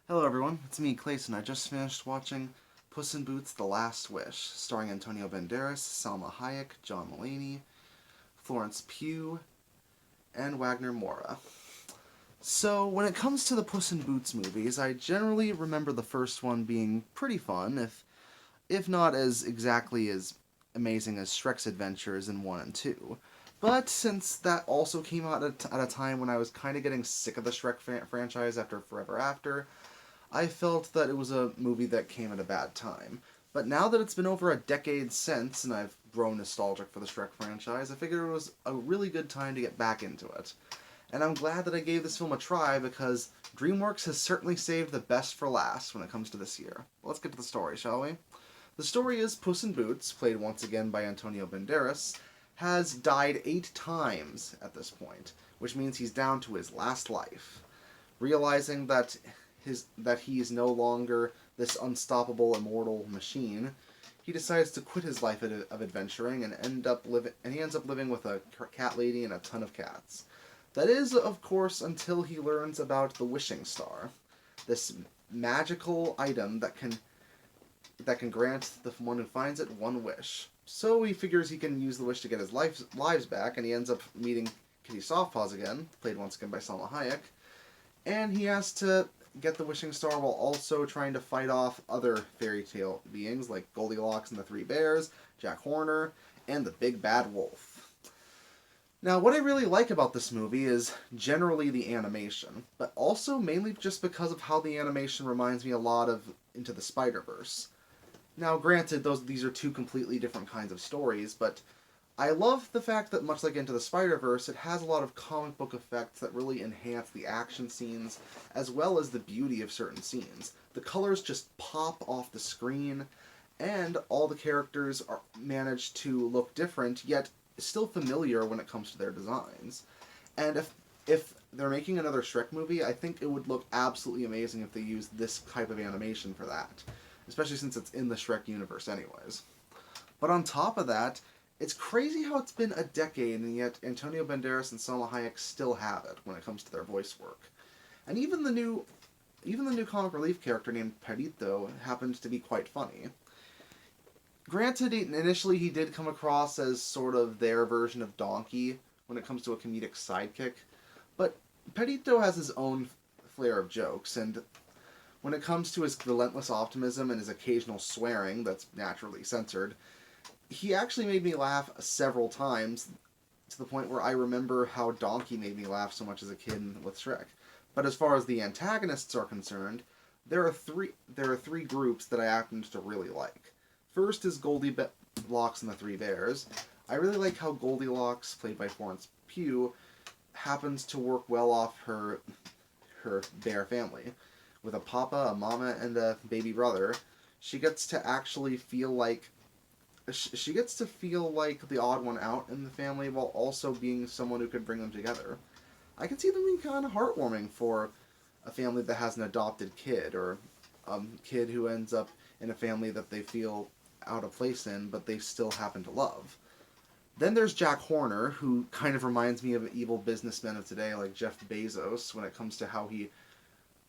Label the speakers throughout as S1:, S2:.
S1: Hello everyone, it's me, Clayton. I just finished watching Puss in Boots: The Last Wish, starring Antonio Banderas, Salma Hayek, John Mulaney, Florence Pugh, and Wagner Moura. So, when it comes to the Puss in Boots movies, I generally remember the first one being pretty fun, if not as exactly as amazing as Shrek's adventures in 1 and 2. But since that also came out at a time when I was kind of getting sick of the Shrek franchise after Forever After, I felt that it was a movie that came at a bad time. But now that it's been over a decade since, and I've grown nostalgic for the Shrek franchise, I figured it was a really good time to get back into it. And I'm glad that I gave this film a try because DreamWorks has certainly saved the best for last when it comes to this year. Let's get to the story, shall we? The story is Puss in Boots, played once again by Antonio Banderas, has died 8 times at this point, which means he's down to his last life. Realizing that he is no longer this unstoppable immortal machine, he decides to quit his life of adventuring and he ends up living with a cat lady and a ton of cats. That is, of course, until he learns about the wishing star, this magical item that can grant the one who finds it one wish. So he figures he can use the wish to get his lives back, and he ends up meeting Kitty Softpaws again, played once again by Salma Hayek, and he has to get the wishing star while also trying to fight off other fairy tale beings like Goldilocks and the Three Bears, Jack Horner, and the Big Bad Wolf. Now, what I really like about this movie is generally the animation, but also mainly just because of how the animation reminds me a lot of Into the Spider-Verse. Now, granted, these are two completely different kinds of stories, but I love the fact that, much like Into the Spider-Verse, it has a lot of comic book effects that really enhance the action scenes, as well as the beauty of certain scenes. The colors just pop off the screen, and all the characters manage to look different, yet still familiar when it comes to their designs. And if they're making another Shrek movie, I think it would look absolutely amazing if they used this type of animation for that, especially since it's in the Shrek universe anyways. But on top of that, it's crazy how it's been a decade and yet Antonio Banderas and Salma Hayek still have it when it comes to their voice work. And even the new comic relief character named Perito happens to be quite funny. Granted, initially he did come across as sort of their version of Donkey when it comes to a comedic sidekick, but Perito has his own flair of jokes, and when it comes to his relentless optimism and his occasional swearing that's naturally censored, he actually made me laugh several times to the point where I remember how Donkey made me laugh so much as a kid with Shrek. But as far as the antagonists are concerned, there are three groups that I happen to really like. First is Goldilocks and the Three Bears. I really like how Goldilocks, played by Florence Pugh, happens to work well off her bear family. With a papa, a mama, and a baby brother, she gets to actually feel like she gets to feel like the odd one out in the family while also being someone who could bring them together. I can see them being kind of heartwarming for a family that has an adopted kid or a kid who ends up in a family that they feel out of place in but they still happen to love. Then there's Jack Horner, who kind of reminds me of evil businessmen of today like Jeff Bezos when it comes to how he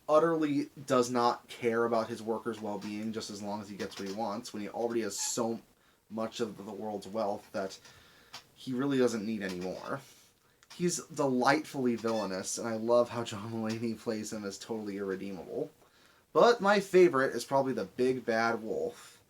S1: utterly does not care about his workers' well-being just as long as he gets what he wants when he already has so much of the world's wealth that he really doesn't need any more. He's delightfully villainous, and I love how John Mulaney plays him as totally irredeemable. But my favorite is probably the Big Bad Wolf.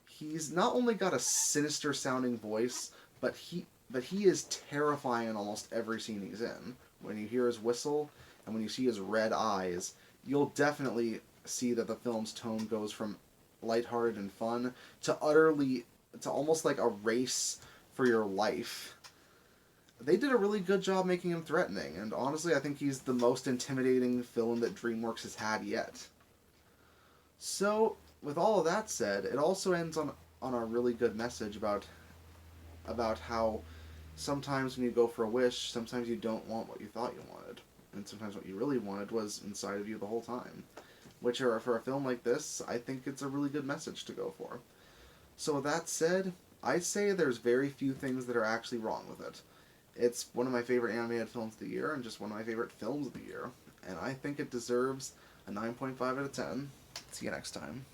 S1: He's not only got a sinister sounding voice, but he is terrifying in almost every scene he's in. When you hear his whistle and when you see his red eyes, you'll definitely see that the film's tone goes from lighthearted and fun to almost like a race for your life. They did a really good job making him threatening, and honestly, I think he's the most intimidating villain that DreamWorks has had yet. So, with all of that said, it also ends on a really good message about how sometimes when you go for a wish, sometimes you don't want what you thought you wanted, and sometimes what you really wanted was inside of you the whole time. Which, for a film like this, I think it's a really good message to go for. So with that said, I'd say there's very few things that are actually wrong with it. It's one of my favorite animated films of the year and just one of my favorite films of the year. And I think it deserves a 9.5 out of 10. See you next time.